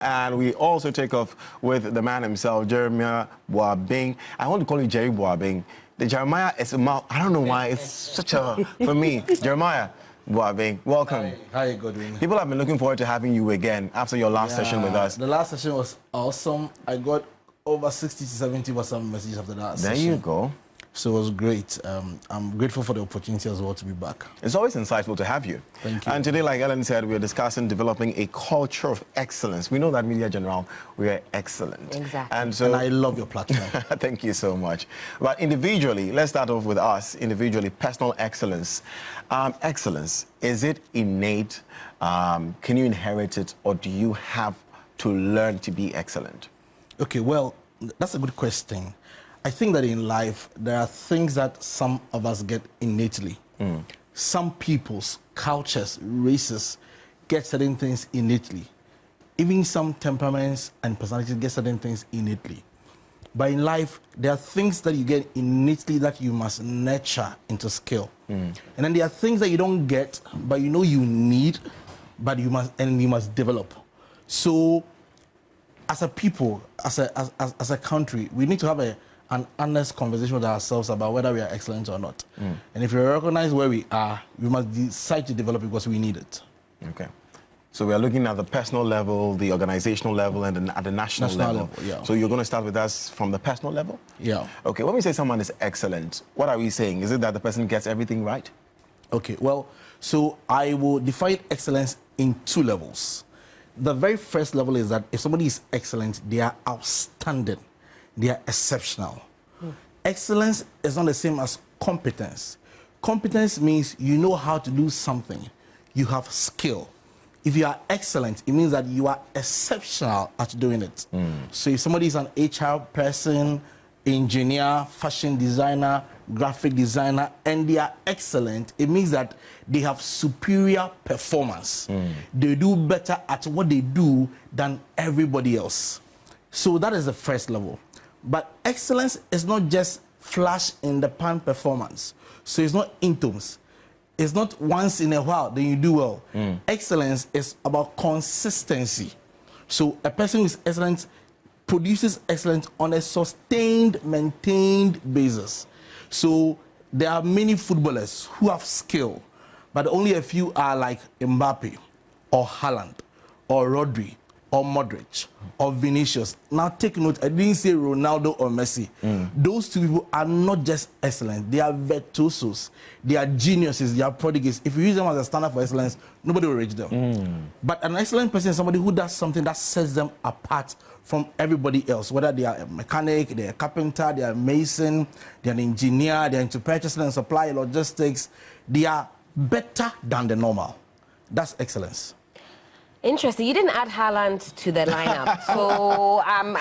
And we also take off with the man himself, Jeremiah Boabeng. I want to call you Jerry Boabeng. The Jeremiah is a mouth. I don't know why. It's such a, for me, Jeremiah Boabeng. Welcome. Hi, Godwin. People have been looking forward to having you again after your last session with us. The last session was awesome. I got over 60 to 70% messages after that session. There you go. So it was great. I'm grateful for the opportunity as well to be back. It's always insightful to have you. Thank you. And today, like Ellen said, we're discussing developing a culture of excellence. We know that Media General, we are excellent. Exactly. And I love your platform. Thank you so much. But individually, let's start off with us. Individually, personal excellence. Excellence, is it innate? Can you inherit it? Or do you have to learn to be excellent? Okay, well, that's a good question. I think that in life, there are things that some of us get innately. Some peoples, cultures, races get certain things innately. Even some temperaments and personalities get certain things innately. But in life, there are things that you get innately that you must nurture into skill. And then there are things that you don't get, but you know you need, but you must develop. So as a people, as a country, we need to have an honest conversation with ourselves about whether we are excellent or not. And if we recognize where we are, we must decide to develop it because we need it. Okay. So we are looking at the personal level, the organizational level, and then at the national level. Yeah. So you're going to start with us from the personal level? Yeah. Okay, when we say someone is excellent, what are we saying? Is it that the person gets everything right? Okay, well, so I will define excellence in two levels. The very first level is that if somebody is excellent, they are outstanding. They are exceptional. Excellence is not the same as competence. Competence means you know how to do something. You have skill. If you are excellent, it means that you are exceptional at doing it. So if somebody is an HR person, engineer, fashion designer, graphic designer, and they are excellent, it means that they have superior performance. They do better at what they do than everybody else. So that is the first level. But excellence is not just flash in the pan performance. So it's not intoms. It's not once in a while then you do well. Excellence is about consistency. So a person who is excellent produces excellence on a sustained, maintained basis. So there are many footballers who have skill, but only a few are like Mbappe or Haaland or Rodri or Modric or Vinicius. Now take note, I didn't say Ronaldo or Messi. Those two people are not just excellent, they are virtuosos, they are geniuses, they are prodigies. If you use them as a standard for excellence, nobody will reach them. But an excellent person is somebody who does something that sets them apart from everybody else, whether they are a mechanic, they are a carpenter, they are a mason, they are an engineer, they are into purchasing and supply, logistics. They are better than the normal. That's excellence. Interesting. You didn't add Haaland to the lineup, so I'm I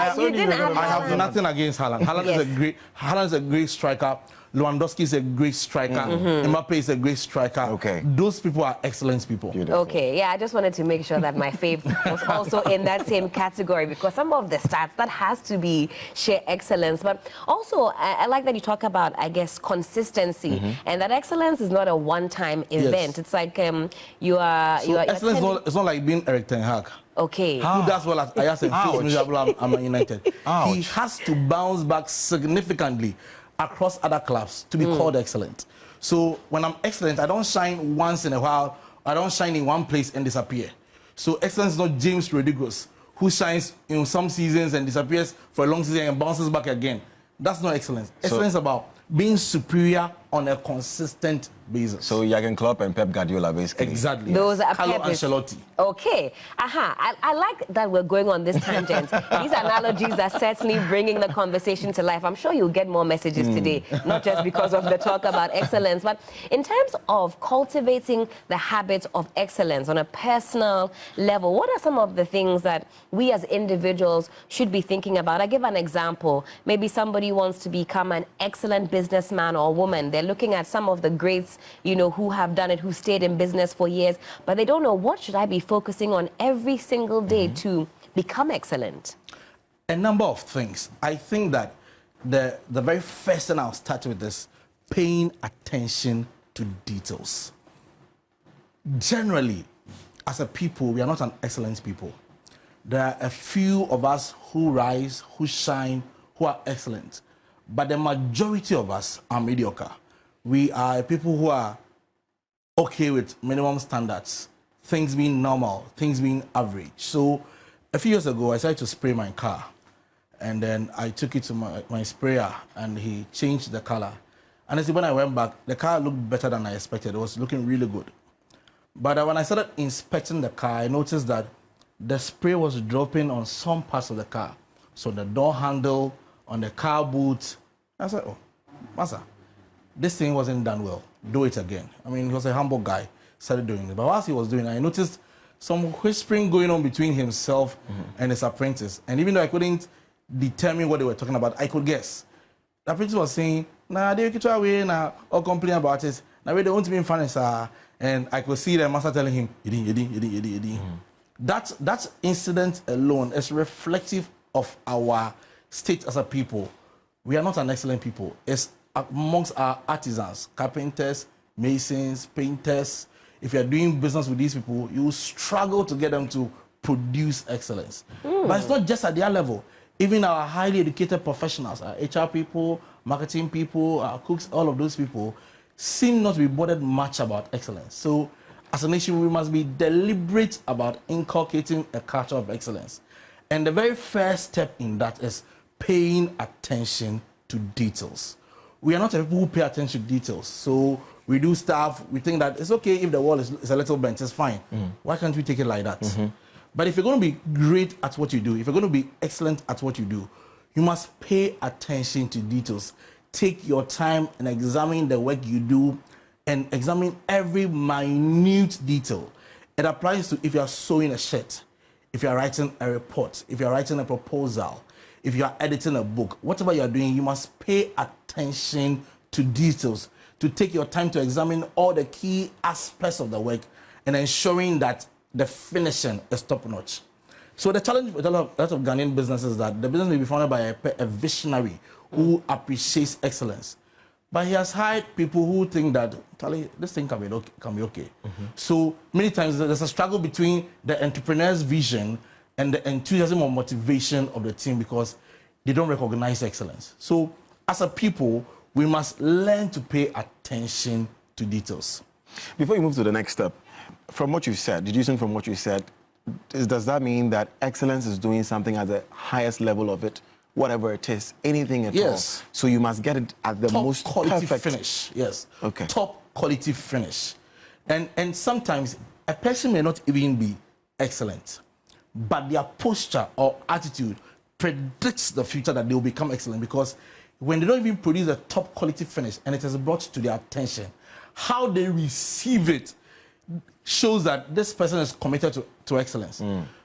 have nothing against Haaland. Haaland is a great striker. Lewandowski is a great striker. Mbappe is a great striker. Okay. Those people are excellent people. Beautiful. Okay, yeah, I just wanted to make sure that my fave was also in that same category, because some of the stats, that has to be sheer excellence. But also, I like that you talk about, I guess, consistency, and that excellence is not a one-time event. It's like excellence it's not like being Eric Ten Hag. Okay. Who does well at Ajax and I'm United. He has to bounce back significantly across other clubs to be called excellent. So when I'm excellent, I don't shine once in a while. I don't shine in one place and disappear. So excellence is not James Rodriguez, who shines in some seasons and disappears for a long season and bounces back again. That's not excellence. Excellence is about being superior on a consistent basis. So Jurgen Klopp and Pep Guardiola, basically. Exactly. Those are Carlo Pep Ancelotti. Okay. I like that we're going on this tangent. These analogies are certainly bringing the conversation to life. I'm sure you'll get more messages today, not just because of the talk about excellence, but in terms of cultivating the habit of excellence on a personal level, what are some of the things that we as individuals should be thinking about? I give an example. Maybe somebody wants to become an excellent businessman or woman. They're looking at some of the greats, who have done it, who stayed in business for years, but they don't know, what should I be focusing on every single day to become excellent? A number of things. I think that the very first thing I'll start with is paying attention to details. Generally, as a people, we are not an excellent people. There are a few of us who rise, who shine, who are excellent. But the majority of us are mediocre. We are people who are okay with minimum standards, things being normal, things being average. So a few years ago, I decided to spray my car. And then I took it to my sprayer, and he changed the color. And when I went back, the car looked better than I expected. It was looking really good. But when I started inspecting the car, I noticed that the spray was dropping on some parts of the car. So the door handle, on the car boot. I said, oh, Master, this thing wasn't done well. Do it again. I mean, he was a humble guy, started doing it. But whilst he was doing it, I noticed some whispering going on between himself and his apprentice. And even though I couldn't determine what they were talking about, I could guess. The apprentice was saying, nah, they could try away now, or complain about it. Now, they won't be funny, sir. And I could see the master telling him, That incident alone is reflective of our state as a people. We are not an excellent people. It's amongst our artisans, carpenters, masons, painters. If you are doing business with these people, you will struggle to get them to produce excellence. But it's not just at their level. Even our highly educated professionals, our HR people, marketing people, our cooks, all of those people seem not to be bothered much about excellence. So as a nation, we must be deliberate about inculcating a culture of excellence. And the very first step in that is paying attention to details. We are not a people who pay attention to details. So we do stuff, we think that it's okay if the wall is a little bent, it's fine. Why can't we take it like that? But if you're going to be great at what you do, if you're going to be excellent at what you do, you must pay attention to details. Take your time and examine the work you do and examine every minute detail. It applies to if you are sewing a shirt, if you are writing a report, if you are writing a proposal, if you are editing a book, whatever you are doing, you must pay attention to details, to take your time to examine all the key aspects of the work and ensuring that the finishing is top-notch. So the challenge with a lot of Ghanaian businesses is that the business may be founded by a visionary who appreciates excellence. But he has hired people who think that, Charlie, this thing can be okay. So many times there's a struggle between the entrepreneur's vision and the enthusiasm or motivation of the team because they don't recognize excellence. So as a people, we must learn to pay attention to details. Before you move to the next step, from what you said, deducing from what you said, does that mean that excellence is doing something at the highest level of it, whatever it is, anything at all? So you must get it at the most quality perfect finish. Yes. Okay. Top quality finish. And sometimes a person may not even be excellent, but their posture or attitude predicts the future that they will become excellent, because when they don't even produce a top quality finish and it is brought to their attention, how they receive it shows that this person is committed to excellence.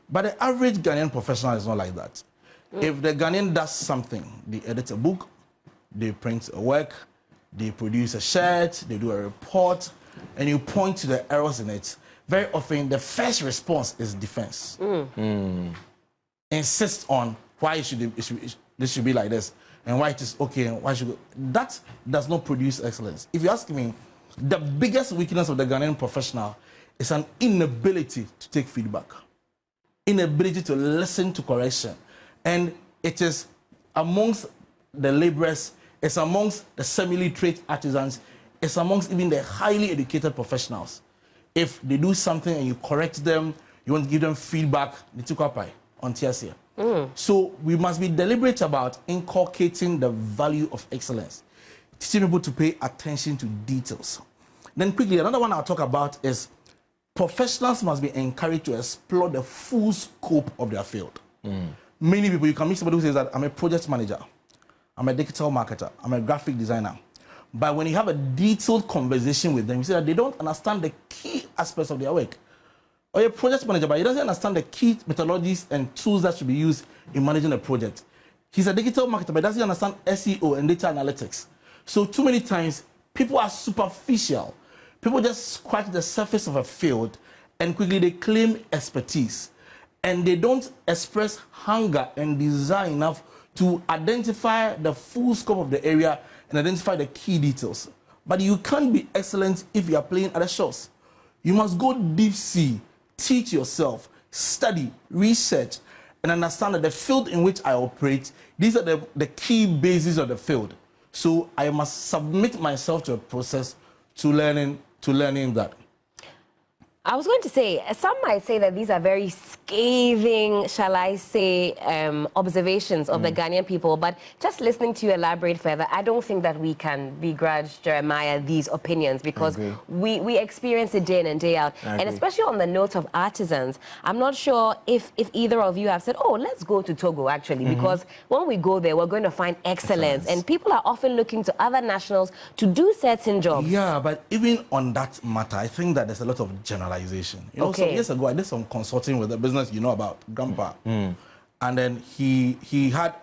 But the average Ghanaian professional is not like that. If the Ghanaian does something, they edit a book, they print a work, they produce a shirt, they do a report, and you point to the errors in it, very often the first response is defense. Insist on why this should be like this, and why it is okay, and why should that does not produce excellence. If you ask me, the biggest weakness of the Ghanaian professional is an inability to take feedback, inability to listen to correction. And it is amongst the laborers, it's amongst the semi-literate artisans, it's amongst even the highly educated professionals. If they do something and you correct them, you want to give them feedback, they took up on TSA. So we must be deliberate about inculcating the value of excellence, teaching people to pay attention to details. Then quickly, another one I'll talk about is professionals must be encouraged to explore the full scope of their field. Many people, you can meet somebody who says that I'm a project manager, I'm a digital marketer, I'm a graphic designer. But when you have a detailed conversation with them, you see that they don't understand the key aspects of their work. Or a project manager, but he doesn't understand the key methodologies and tools that should be used in managing a project. He's a digital marketer, but doesn't understand SEO and data analytics. So too many times, people are superficial. People just scratch the surface of a field and quickly they claim expertise. And they don't express hunger and desire enough to identify the full scope of the area and identify the key details. But you can't be excellent if you are playing at the shores. You must go deep sea, teach yourself, study, research, and understand that the field in which I operate, these are the key bases of the field. So I must submit myself to a process to learning that. I was going to say, some might say that these are very scathing, shall I say, observations of the Ghanaian people, but just listening to you elaborate further, I don't think that we can begrudge Jeremiah these opinions, because we experience it day in and day out. And especially on the note of artisans, I'm not sure if either of you have said, oh, let's go to Togo, actually, because when we go there, we're going to find excellence. And people are often looking to other nationals to do certain jobs. Yeah, but even on that matter, I think that there's a lot of generalization. You know, some years ago, I did some consulting with a business you know about, Grandpa. And then he had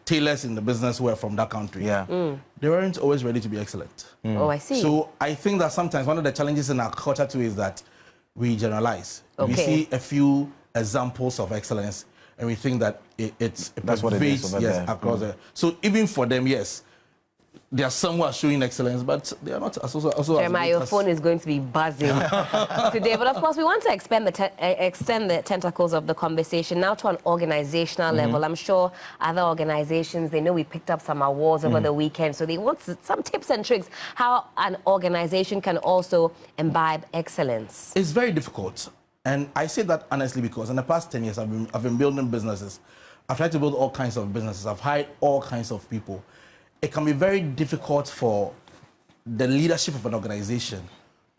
tailors in the business who were from that country. They weren't always ready to be excellent. Oh, I see. So I think that sometimes one of the challenges in our culture too is that we generalize. We see a few examples of excellence and we think that it that's what it is over there. across there. So even for them, yes, there are some who are showing excellence, but they are not also Jeremiah, your phone is going to be buzzing today. But of course, we want to extend the tentacles of the conversation now to an organizational level. I'm sure other organizations, they know we picked up some awards over the weekend, so they want some tips and tricks how an organization can also imbibe excellence. It's very difficult. And I say that honestly because in the past 10 years, I've been building businesses. I've tried to build all kinds of businesses. I've hired all kinds of people. It can be very difficult for the leadership of an organization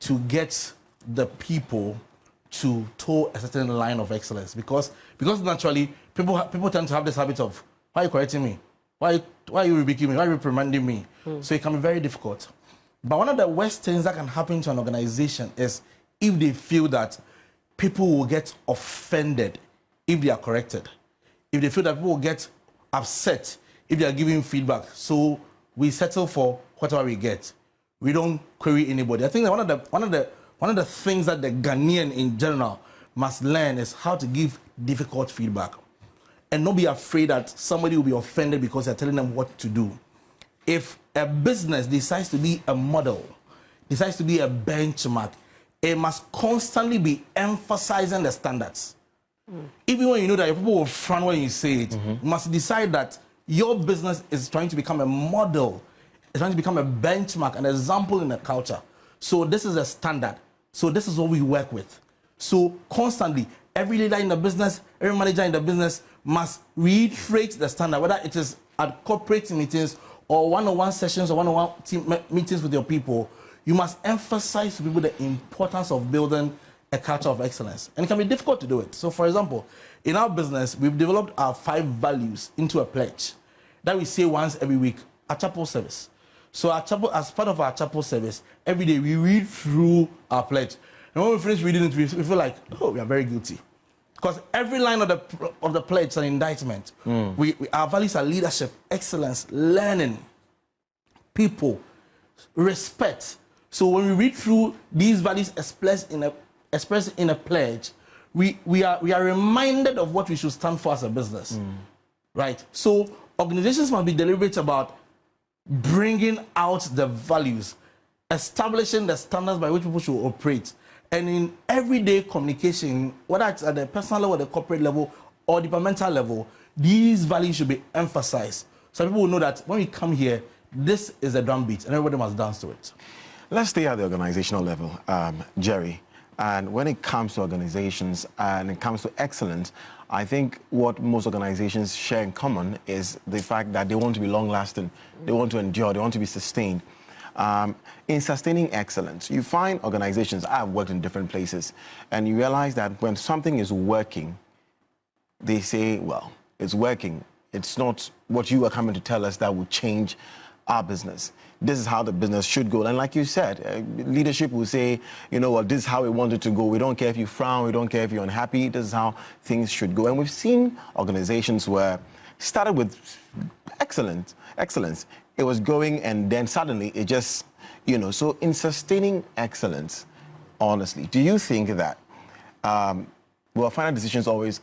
to get the people to toe a certain line of excellence because naturally people tend to have this habit of, why are you correcting me? Why are you rebuking me? Why are you reprimanding me? So it can be very difficult. But one of the worst things that can happen to an organization is if they feel that people will get offended if they are corrected. If they feel that people will get upset if they are giving feedback. So we settle for whatever we get. We don't query anybody. I think that one of the things that the Ghanaian in general must learn is how to give difficult feedback and not be afraid that somebody will be offended because you're telling them what to do. If a business decides to be a model, decides to be a benchmark, it must constantly be emphasizing the standards. Even when you know that your people will frown when you say it, you must decide that your business is trying to become a model, it's trying to become a benchmark, an example in the culture. So this is a standard. So this is what we work with. So constantly, every leader in the business, every manager in the business must reiterate the standard, whether it is at corporate meetings or one-on-one sessions or one-on-one team meetings with your people. You must emphasize to people the importance of building a culture of excellence. And it can be difficult to do it. So for example, in our business, we've developed our 5 values into a pledge that we say once every week at chapel service. So as part of our chapel service, every day we read through our pledge. And when we finish reading it, we feel like, oh, we are very guilty. Because every line of the pledge is an indictment. Our values are leadership, excellence, learning, people, respect. So when we read through these values expressed in a pledge, we are reminded of what we should stand for as a business, right? So organizations must be deliberate about bringing out the values, establishing the standards by which people should operate, and in everyday communication, whether it's at the personal level, the corporate level, or departmental level, these values should be emphasized. So people will know that when we come here, this is a drumbeat, and everybody must dance to it. Let's stay at the organizational level, Jerry. And when it comes to organizations and it comes to excellence, I think what most organizations share in common is the fact that they want to be long-lasting, they want to endure, they want to be sustained. In sustaining excellence, you find organizations, I've worked in different places, and you realize that when something is working, they say, well, it's working. It's not what you are coming to tell us that will change our business. This is how the business should go. And like you said, leadership will say, you know what, this is how we want it to go. We don't care if you frown, we don't care if you're unhappy. This is how things should go. And we've seen organizations where started with excellence. It was going and then suddenly it just, you know, so in sustaining excellence, honestly, do you think that, well, final decisions always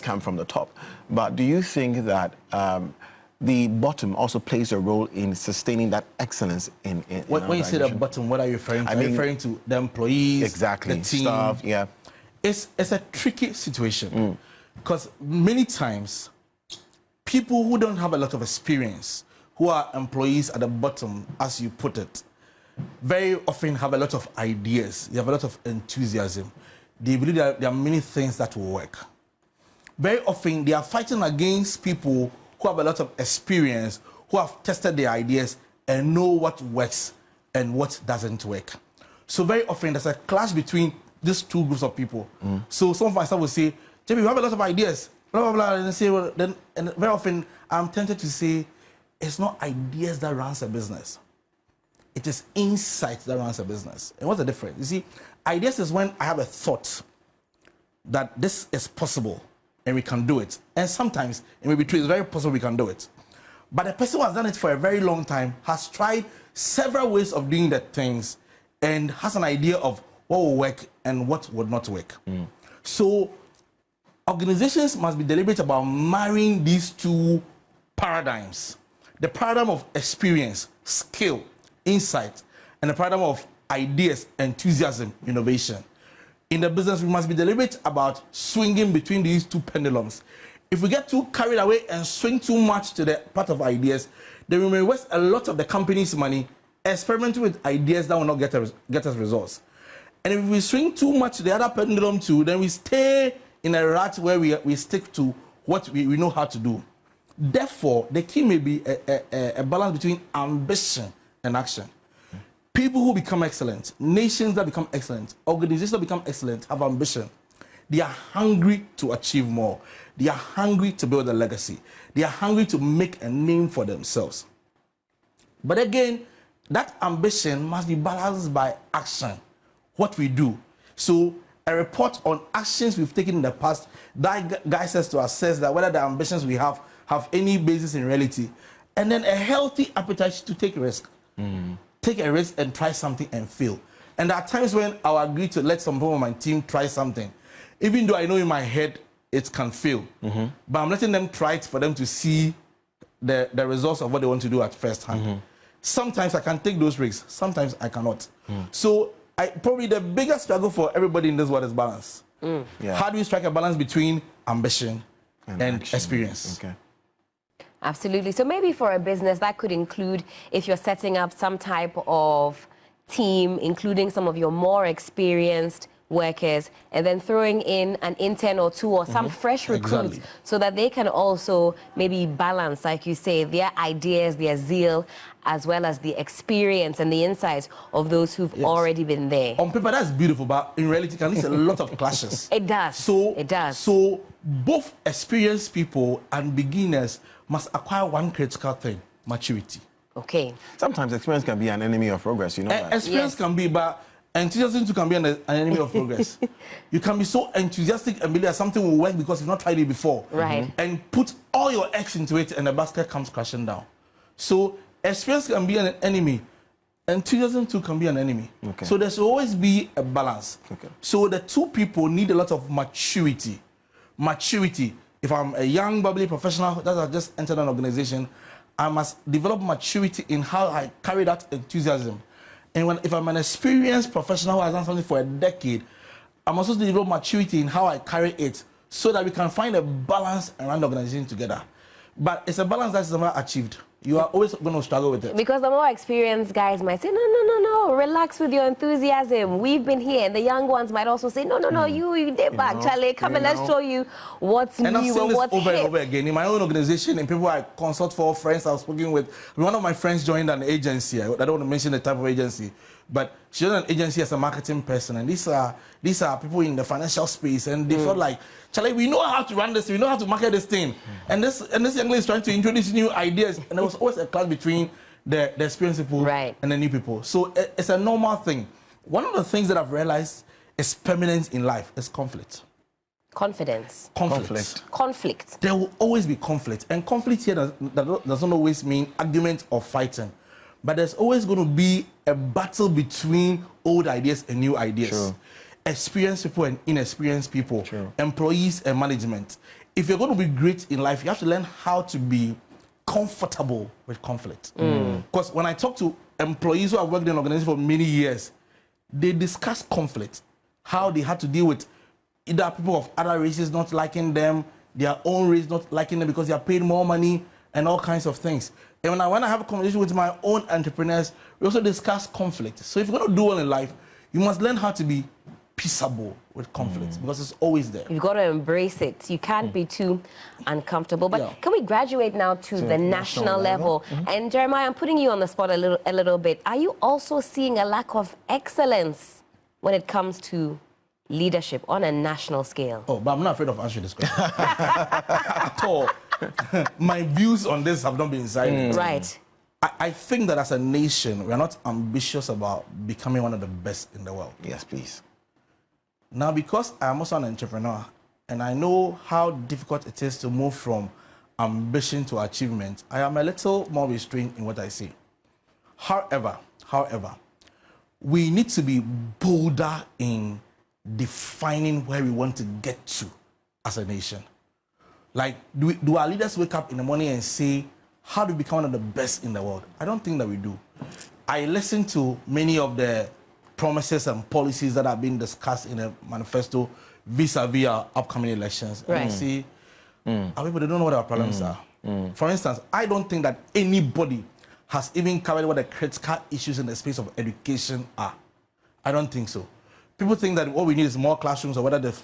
come from the top, but do you think that the bottom also plays a role in sustaining that excellence in when you say the bottom, what are you referring to? Are you referring to the employees, exactly, the team? Staff, yeah. It's a tricky situation because many times people who don't have a lot of experience, who are employees at the bottom, as you put it, very often have a lot of ideas. They have a lot of enthusiasm. They believe that there are many things that will work. Very often, they are fighting against people who have a lot of experience, who have tested their ideas and know what works and what doesn't work. So very often, there's a clash between these two groups of people. So some of my staff will say, JB, we have a lot of ideas, blah, blah, blah, and say, well, then, and very often, I'm tempted to say, it's not ideas that runs a business. It is insight that runs a business. And what's the difference? You see, ideas is when I have a thought that this is possible and we can do it. And sometimes it may be true, it's very possible we can do it. But the person who has done it for a very long time has tried several ways of doing the things and has an idea of what will work and what would not work. So organizations must be deliberate about marrying these two paradigms. The paradigm of experience, skill, insight, and the paradigm of ideas, enthusiasm, innovation. In the business, we must be deliberate about swinging between these two pendulums. If we get too carried away and swing too much to the part of ideas, then we may waste a lot of the company's money experimenting with ideas that will not get us results. And if we swing too much to the other pendulum too, then we stay in a rut where we stick to what we know how to do. Therefore, the key may be a balance between ambition and action. People who become excellent, nations that become excellent, organizations that become excellent have ambition. They are hungry to achieve more. They are hungry to build a legacy. They are hungry to make a name for themselves. But again, that ambition must be balanced by action, what we do. So a report on actions we've taken in the past that guides us to assess that whether the ambitions we have any basis in reality, and then a healthy appetite to take risk. Take a risk and try something and fail. And there are times when I will agree to let some people on my team try something, even though I know in my head it can fail. But I'm letting them try it for them to see the results of what they want to do at first hand. Sometimes I can take those risks, sometimes I cannot. So probably the biggest struggle for everybody in this world is balance. How do we strike a balance between ambition and experience? Okay. Absolutely. So maybe for a business that could include, if you're setting up some type of team, including some of your more experienced workers, and then throwing in an intern or two or some fresh recruits, so that they can also maybe balance, like you say, their ideas, their zeal, as well as the experience and the insights of those who've already been there. On paper, that's beautiful, but in reality, it can lead to a lot of clashes. It does. It does. So both experienced people and beginners must acquire one critical thing: maturity. Okay. Sometimes experience can be an enemy of progress, you know that. Experience can be, but enthusiasm too can be an enemy of progress. You can be so enthusiastic and believe that something will work because you've not tried it before. Right. And put all your eggs into it and the basket comes crashing down. So experience can be an enemy. Enthusiasm too can be an enemy. Okay. So there should always be a balance. Okay. So the two people need a lot of maturity. Maturity. If I'm a young, bubbly professional that has just entered an organization, I must develop maturity in how I carry that enthusiasm. And if I'm an experienced professional who has done something for a decade, I must also develop maturity in how I carry it so that we can find a balance and run the organization together. But it's a balance that's never achieved. You are always going to struggle with it. Because the more experienced guys might say, no, relax with your enthusiasm. We've been here. And the young ones might also say, no, you did back, Charlie. Come and let's show you what's new and I've seen this what's over hip. and over again. In my own organization, and people I consult for, friends I've spoken with. One of my friends joined an agency. I don't want to mention the type of agency. But she joined an agency as a marketing person. And these are people in the financial space. And they felt like, Charlie, we know how to run this. We know how to market this thing. And this young lady is trying to introduce new ideas. And there was always a clash between the experienced people and the new people. So it's a normal thing. One of the things that I've realized is permanent in life is conflict. Confidence. Conflict. There will always be conflict. And conflict here doesn't always mean argument or fighting. But there's always going to be a battle between old ideas and new ideas. True. Experienced people and inexperienced people. True. Employees and management. If you're going to be great in life, you have to learn how to be comfortable with conflict. Because when I talk to employees who have worked in organizations for many years, they discuss conflict, how they had to deal with either people of other races not liking them, their own race not liking them because they are paid more money, and all kinds of things. And when I have a conversation with my own entrepreneurs, we also discuss conflict. So if you're going to do well in life, you must learn how to be peaceable with conflict because it's always there. You've got to embrace it. You can't be too uncomfortable. But can we graduate now to the national level? And Jeremiah, I'm putting you on the spot a little bit. Are you also seeing a lack of excellence when it comes to leadership on a national scale? Oh, but I'm not afraid of answering this question. At all. My views on this have not been silent. Right. I think that as a nation, we are not ambitious about becoming one of the best in the world. Yes, please. Now, because I'm also an entrepreneur, and I know how difficult it is to move from ambition to achievement, I am a little more restrained in what I say. However, we need to be bolder in defining where we want to get to as a nation. Like, do our leaders wake up in the morning and say, how do we become one of the best in the world? I don't think that we do. I listen to many of the promises and policies that are being discussed in the manifesto vis-a-vis our upcoming elections. Right. And I see, our people, they don't know what our problems are. For instance, I don't think that anybody has even covered what the critical issues in the space of education are. I don't think so. People think that what we need is more classrooms or whether the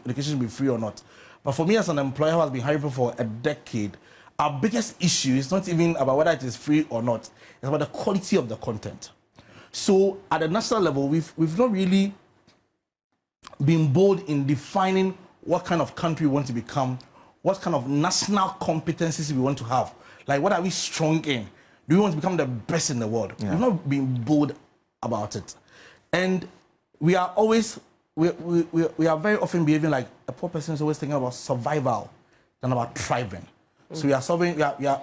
education should be free or not. But for me as an employer who has been hiring for a decade, our biggest issue is not even about whether it is free or not. It's about the quality of the content. So at the national level, we've not really been bold in defining what kind of country we want to become, what kind of national competencies we want to have. Like, what are we strong in? Do we want to become the best in the world? Yeah. We've not been bold about it. And we are always, we are very often behaving like a poor person is always thinking about survival than about thriving. So we are solving,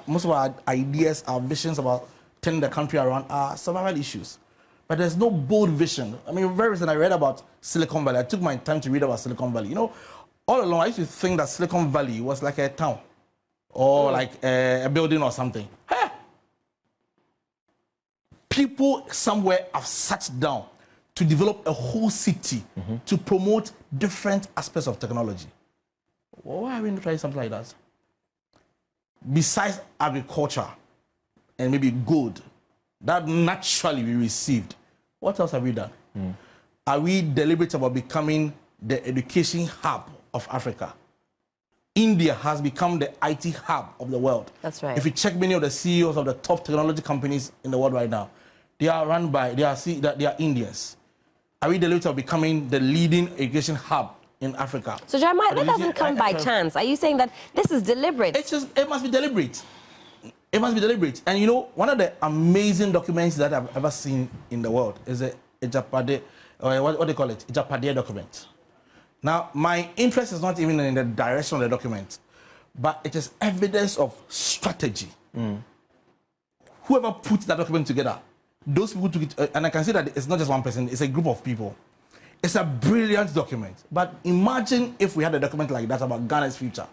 most of our ideas, our visions about turning the country around are survival issues. But there's no bold vision. I mean, very recently I read about Silicon Valley. I took my time to read about Silicon Valley. You know, all along I used to think that Silicon Valley was like a town or like a building or something. Hey! People somewhere have sat down to develop a whole city to promote different aspects of technology. Why are we not trying something like that? Besides agriculture and maybe gold that naturally we received, what else have we done? Are we deliberate about becoming the education hub of Africa? India has become the IT hub of the world. That's right. If you check many of the CEOs of the top technology companies in the world right now, they are run by, they are Indians. Are we deliberate about becoming the leading education hub in Africa? So Jeremiah, that doesn't come by chance. Are you saying that this is deliberate? It must be deliberate. It must be deliberate. And you know, one of the amazing documents that I've ever seen in the world is a Ejapade, or what do they call it? Ejapade document. Now, my interest is not even in the direction of the document, but it is evidence of strategy. Whoever put that document together, those people took it, and I can see that it's not just one person, it's a group of people. It's a brilliant document. But imagine if we had a document like that about Ghana's future,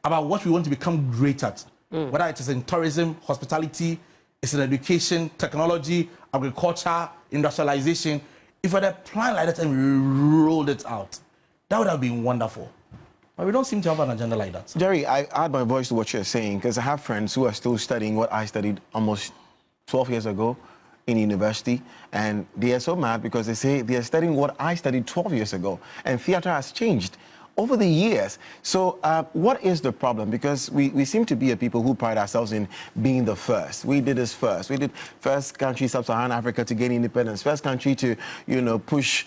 about what we want to become great at, whether it is in tourism, hospitality, it's in education, technology, agriculture, industrialization. If we had a plan like that and we rolled it out, that would have been wonderful. But we don't seem to have an agenda like that. Jerry, I add my voice to what you're saying because I have friends who are still studying what I studied almost 12 years ago in university, and they are so mad because they say they are studying what I studied 12 years ago, and theater has changed over the years. So what is the problem? Because we seem to be a people who pride ourselves in being the first. We did this first. We did first country, sub-Saharan Africa, to gain independence, first country to, you know, push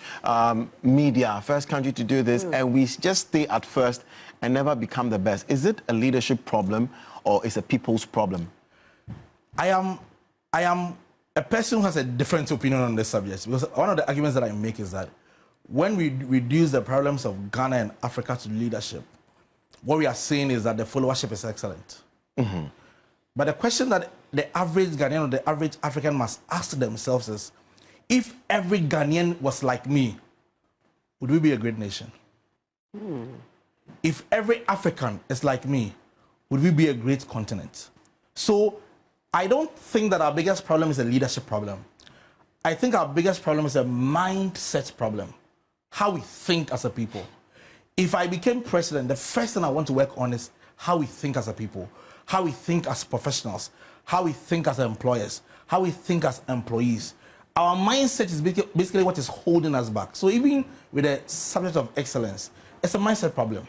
media, first country to do this, and we just stay at first and never become the best. Is it a leadership problem or is it a people's problem? I am a person who has a different opinion on this subject, because one of the arguments that I make is that when we reduce the problems of Ghana and Africa to leadership, what we are saying is that the followership is excellent. But the question that the average Ghanaian or the average African must ask themselves is, if every Ghanaian was like me, would we be a great nation? If every African is like me, would we be a great continent? So I don't think that our biggest problem is a leadership problem. I think our biggest problem is a mindset problem, how we think as a people. If I became president, the first thing I want to work on is how we think as a people, how we think as professionals, how we think as employers, how we think as employees. Our mindset is basically what is holding us back. So even with the subject of excellence, it's a mindset problem.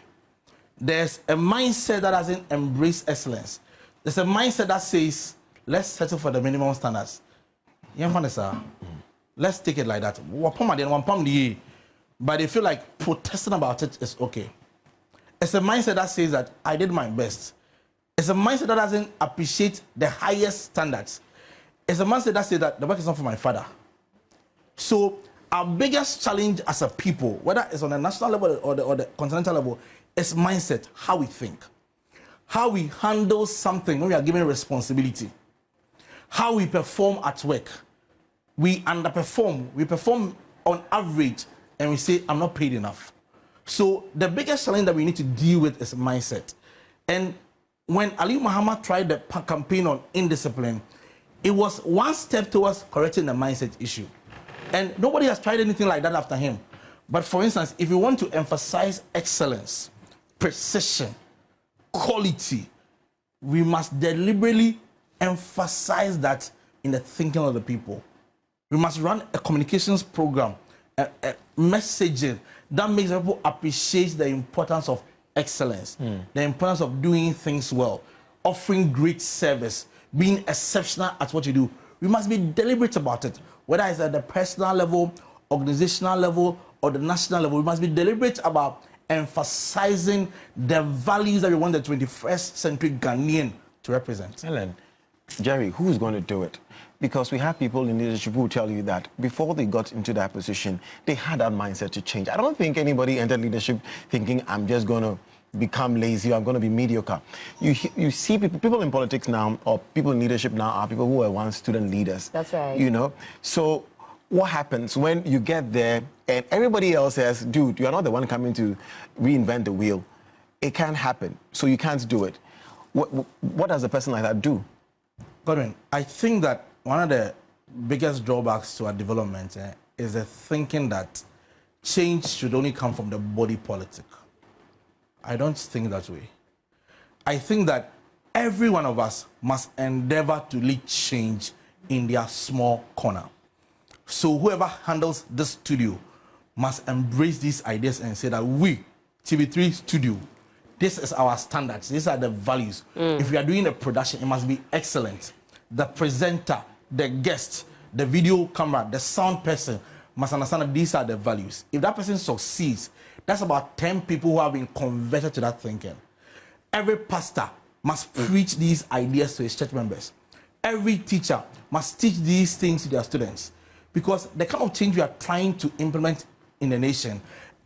There's a mindset that doesn't embrace excellence. There's a mindset that says, let's settle for the minimum standards. Let's take it like that. But they feel like protesting about it is okay. It's a mindset that says that I did my best. It's a mindset that doesn't appreciate the highest standards. It's a mindset that says that the work is not for my father. So our biggest challenge as a people, whether it's on the national level or the continental level, is mindset, how we think, how we handle something when we are given responsibility, how we perform at work. We underperform, we perform on average, and we say, I'm not paid enough. So the biggest challenge that we need to deal with is mindset. And when Ali Muhammad tried the campaign on indiscipline, it was one step towards correcting the mindset issue. And nobody has tried anything like that after him. But for instance, if you want to emphasize excellence, precision, quality, we must deliberately emphasize that in the thinking of the people. We must run a communications program, a messaging that makes people appreciate the importance of excellence, the importance of doing things well, offering great service, being exceptional at what you do. We must be deliberate about it, whether it's at the personal level, organizational level, or the national level. We must be deliberate about emphasizing the values that we want the 21st century Ghanaian to represent. Helen, Jerry, who's going to do it? Because we have people in leadership who tell you that before they got into that position, they had that mindset to change. I don't think anybody entered leadership thinking, I'm just going to become lazy, or I'm going to be mediocre. You see people in politics now, or people in leadership now, are people who were once student leaders. That's right. You know? So what happens when you get there and everybody else says, dude, you're not the one coming to reinvent the wheel. It can't happen, so you can't do it. What does a person like that do? Godwin, I think that one of the biggest drawbacks to our development is the thinking that change should only come from the body politic. I don't think that way. I think that every one of us must endeavor to lead change in their small corner. So whoever handles this studio must embrace these ideas and say that we, TV3 Studio, this is our standards, these are the values. If we are doing a production, it must be excellent. The presenter, the guest, the video camera, the sound person must understand that these are the values. If that person succeeds, that's about 10 people who have been converted to that thinking. Every pastor must preach these ideas to his church members. Every teacher must teach these things to their students. Because the kind of change we are trying to implement in the nation,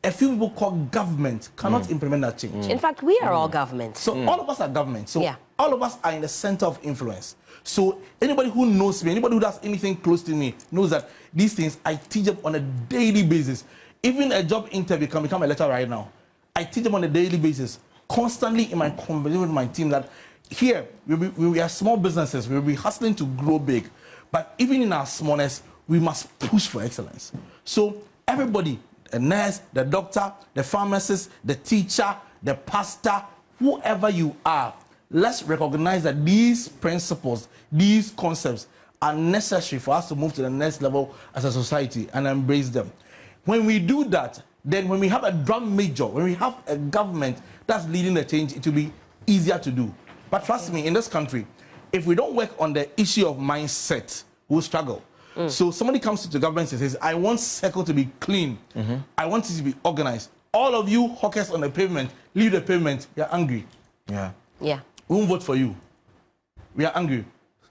a few people called government cannot implement that change. In fact, we are all government. So all of us are government. So all of us are in the center of influence. So anybody who knows me, anybody who does anything close to me, knows that these things I teach them on a daily basis. Even a job interview can become a letter right now. I teach them on a daily basis, constantly in my conversation with my team, that here we are small businesses, we'll be hustling to grow big. But even in our smallness, we must push for excellence. So everybody, the nurse, the doctor, the pharmacist, the teacher, the pastor, whoever you are, let's recognize that these principles, these concepts are necessary for us to move to the next level as a society and embrace them. When we do that, then when we have a drum major, when we have a government that's leading the change, it will be easier to do. But trust me, in this country, if we don't work on the issue of mindset, we'll struggle. So somebody comes to the government and says, I want Circle to be clean. I want it to be organized. All of you hawkers on the pavement, leave the pavement, you're angry. Yeah. We won't vote for you. We are angry.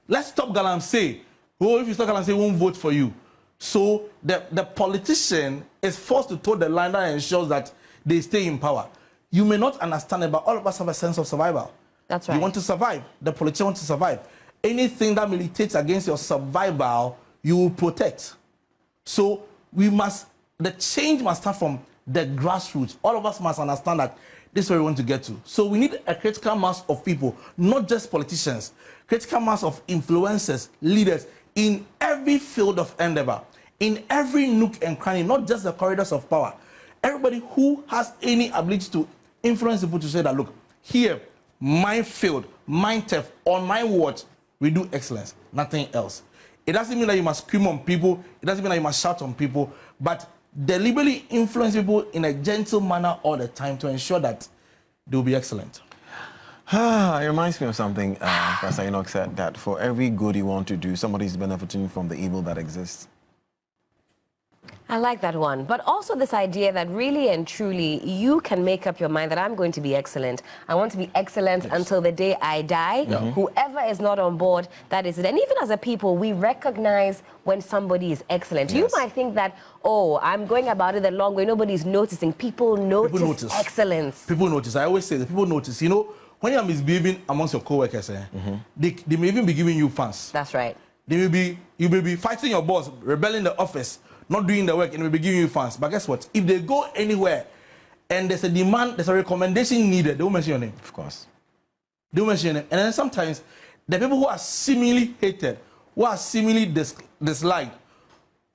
Let's stop Galamsey. Oh, if you stop Galamsey, we won't vote for you. So the politician is forced to toe the line that ensures that they stay in power. You may not understand it, but all of us have a sense of survival. That's right. You want to survive. The politician wants to survive. Anything that militates against your survival, you will protect. So the change must start from the grassroots. All of us must understand that this is where we want to get to. So we need a critical mass of people, not just politicians, critical mass of influencers, leaders in every field of endeavor, in every nook and cranny, not just the corridors of power. Everybody who has any ability to influence people to say that, look, here, my field, my turf, on my watch, we do excellence, nothing else. It doesn't mean that you must scream on people, it doesn't mean that you must shout on people, but deliberately influence people in a gentle manner all the time to ensure that they will be excellent. It reminds me of something Pastor Enoch said, that for every good you want to do, somebody is benefiting from the evil that exists. I like that one. But also this idea that really and truly you can make up your mind that I'm going to be excellent. I want to be excellent until the day I die. Whoever is not on board, that is it. And even as a people, we recognize when somebody is excellent. You might think that, oh, I'm going about it the long way. Nobody's noticing. People notice excellence. People notice. I always say that people notice. You know, when you are misbehaving amongst your co-workers, they may even be giving you fans. That's right. You may be fighting your boss, rebelling the office, not doing the work, and will be giving you fans. But guess what? If they go anywhere and there's a demand, there's a recommendation needed, they will mention your name. Of course. They will mention your name. And then sometimes the people who are seemingly hated, who are seemingly disliked,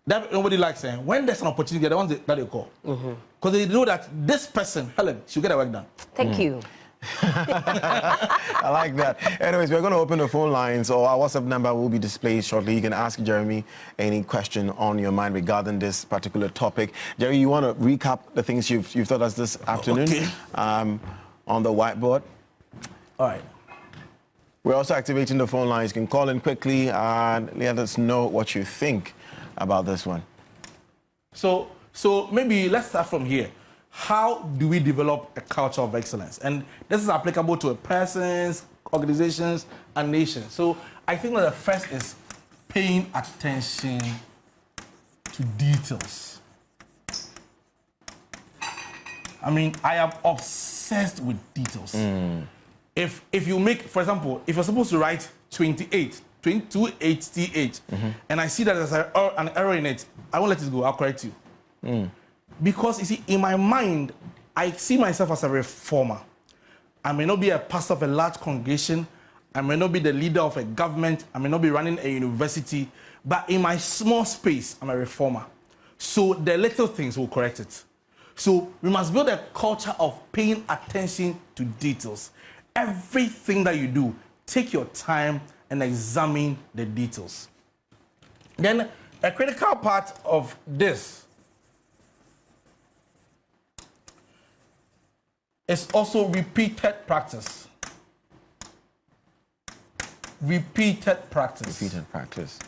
that nobody likes them, when there's an opportunity, they're the ones that they call. Because they know that this person, Helen, she'll get her work done. Thank you. I like that. Anyways, we're going to open the phone lines, or our WhatsApp number will be displayed shortly. You can ask Jeremy any question on your mind regarding this particular topic. Jerry, you want to recap the things you've taught us this afternoon on the whiteboard? All right. We're also activating the phone lines. You can call in quickly and let us know what you think about this one. So maybe let's start from here. How do we develop a culture of excellence? And this is applicable to persons, organizations, and nations. So I think that the first is paying attention to details. I mean, I am obsessed with details. If you make, for example, if you're supposed to write 22HTH, and I see that there's an error in it, I won't let it go, I'll correct you. Because, you see, in my mind, I see myself as a reformer. I may not be a pastor of a large congregation. I may not be the leader of a government. I may not be running a university. But in my small space, I'm a reformer. So the little things will correct it. So we must build a culture of paying attention to details. Everything that you do, take your time and examine the details. Then a critical part of this is also repeated practice. Repeated practice. Repeated practice.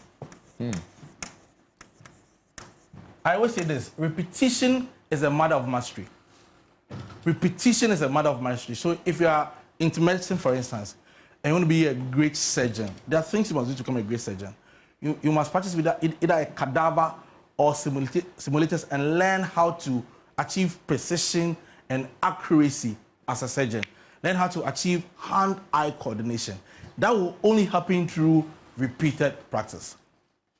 I always say this, repetition is a matter of mastery. Repetition is a matter of mastery. So if you are into medicine, for instance, and you want to be a great surgeon, there are things you must do to become a great surgeon. You must practice with either a cadaver or simulators and learn how to achieve precision and accuracy as a surgeon. Learn how to achieve hand-eye coordination. That will only happen through repeated practice.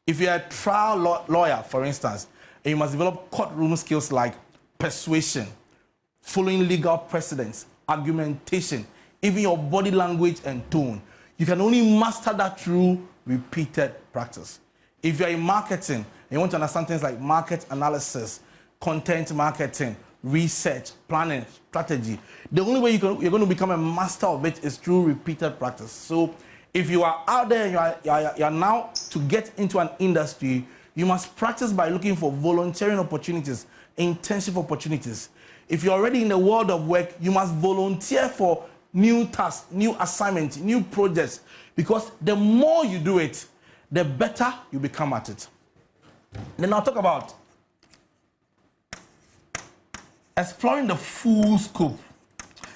If you're a trial lawyer, for instance, and you must develop courtroom skills like persuasion, following legal precedents, argumentation, even your body language and tone, you can only master that through repeated practice. If you're in marketing and you want to understand things like market analysis, content marketing, research, planning, strategy, the only way you're going to become a master of it is through repeated practice. So if you are out there and you are now to get into an industry, you must practice by looking for volunteering opportunities, internship opportunities. If you're already in the world of work, you must volunteer for new tasks, new assignments, new projects, because the more you do it, the better you become at it. Then I'll talk about exploring the full scope.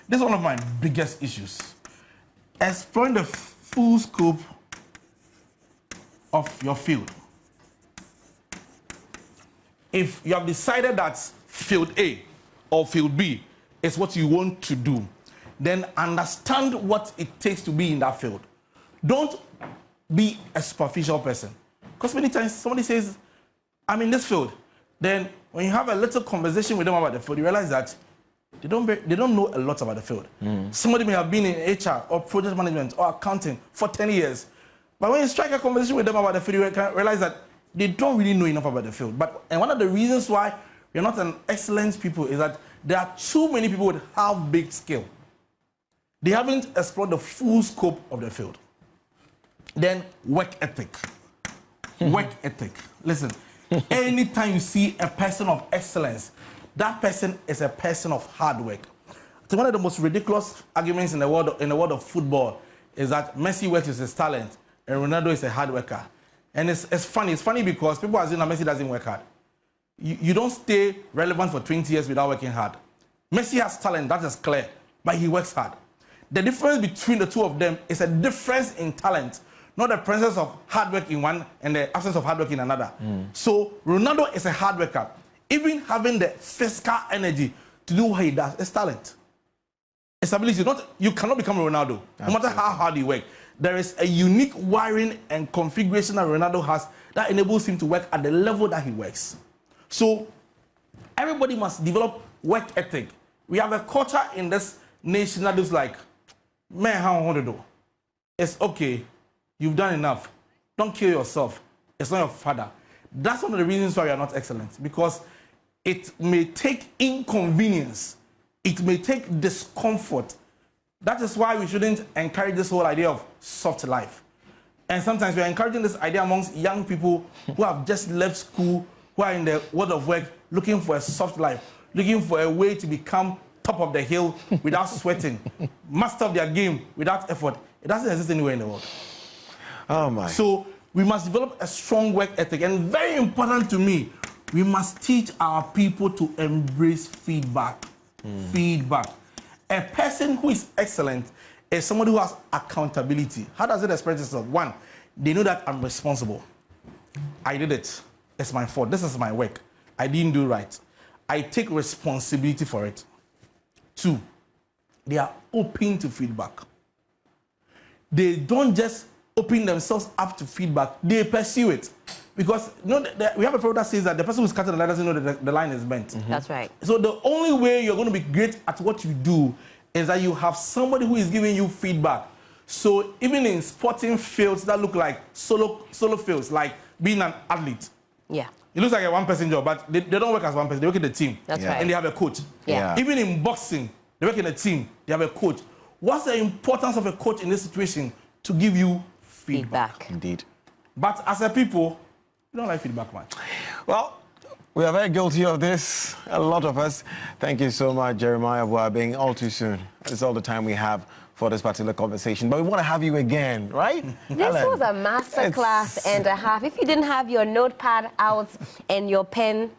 This is one of my biggest issues. Exploring the full scope of your field. If you have decided that field A or field B is what you want to do, then understand what it takes to be in that field. Don't be a superficial person. Because many times somebody says, I'm in this field. Then when you have a little conversation with them about the field, you realize that they don't know a lot about the field. Somebody may have been in HR or project management or accounting for 10 years. But when you strike a conversation with them about the field, you can realize that they don't really know enough about the field. And one of the reasons why we're not an excellent people is that there are too many people with half-baked skill. They haven't explored the full scope of the field. Then work ethic. Work ethic. Listen, anytime you see a person of excellence, that person is a person of hard work. So one of the most ridiculous arguments in the world of football is that Messi works with his talent and Ronaldo is a hard worker. And it's funny. It's funny because people assume that Messi doesn't work hard. You don't stay relevant for 20 years without working hard. Messi has talent, that is clear, but he works hard. The difference between the two of them is a difference in talent, not the presence of hard work in one and the absence of hard work in another. So Ronaldo is a hard worker. Even having the physical energy to do what he does is talent. It's ability. You cannot become Ronaldo, no matter how hard you work. There is a unique wiring and configuration that Ronaldo has that enables him to work at the level that he works. So everybody must develop work ethic. We have a culture in this nation that is like, man, how I want to do? It's okay. You've done enough. Don't kill yourself. It's not your father. That's one of the reasons why we are not excellent, because it may take inconvenience. It may take discomfort. That is why we shouldn't encourage this whole idea of soft life. And sometimes we're encouraging this idea amongst young people who have just left school, who are in the world of work, looking for a soft life, looking for a way to become top of the hill without sweating, master of their game without effort. It doesn't exist anywhere in the world. Oh, my. So we must develop a strong work ethic. And very important to me, we must teach our people to embrace feedback. Feedback. A person who is excellent is somebody who has accountability. How does it express itself? One, they know that I'm responsible. I did it. It's my fault. This is my work. I didn't do right. I take responsibility for it. Two, they are open to feedback. They don't just open themselves up to feedback. They pursue it. Because we have a proverb that says that the person who's cutting the line doesn't know that the line is bent. That's right. So the only way you're going to be great at what you do is that you have somebody who is giving you feedback. So even in sporting fields that look like solo fields, like being an athlete. Yeah. It looks like a one-person job, but they don't work as one person. They work in a team. That's right. And they have a coach. Yeah. Even in boxing, they work in a team. They have a coach. What's the importance of a coach in this situation? To give you feedback. Indeed. But as a people, we don't like feedback much. Well, we are very guilty of this, a lot of us. Thank you so much, Jeremiah Boabing. All too soon. That's all the time we have for this particular conversation. But we want to have you again, right? This was a masterclass and a half. If you didn't have your notepad out and your pen,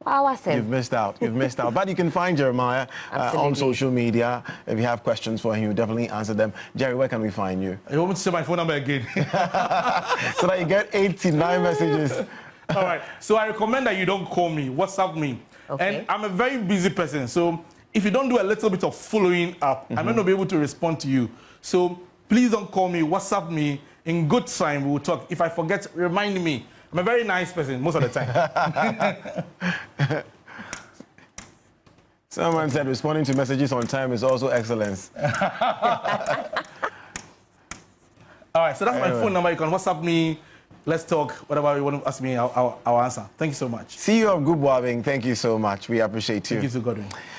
wow, I said. You've missed out. You've missed out. But you can find Jeremiah on social media. If you have questions for him, you definitely answer them. Jerry, where can we find you? You want me to say my phone number again? So that you get 89 messages. All right. So I recommend that you don't call me. WhatsApp me. Okay. And I'm a very busy person. So if you don't do a little bit of following up, I may not be able to respond to you. So please don't call me. WhatsApp me. In good time, we will talk. If I forget, remind me. I'm a very nice person most of the time. Someone said responding to messages on time is also excellence. All right, so that's my phone number. You can WhatsApp me. Let's talk. Whatever you want to ask me, I'll answer. Thank you so much. CEO of Good Boabing, thank you so much. We appreciate you. Thank you, Godwin.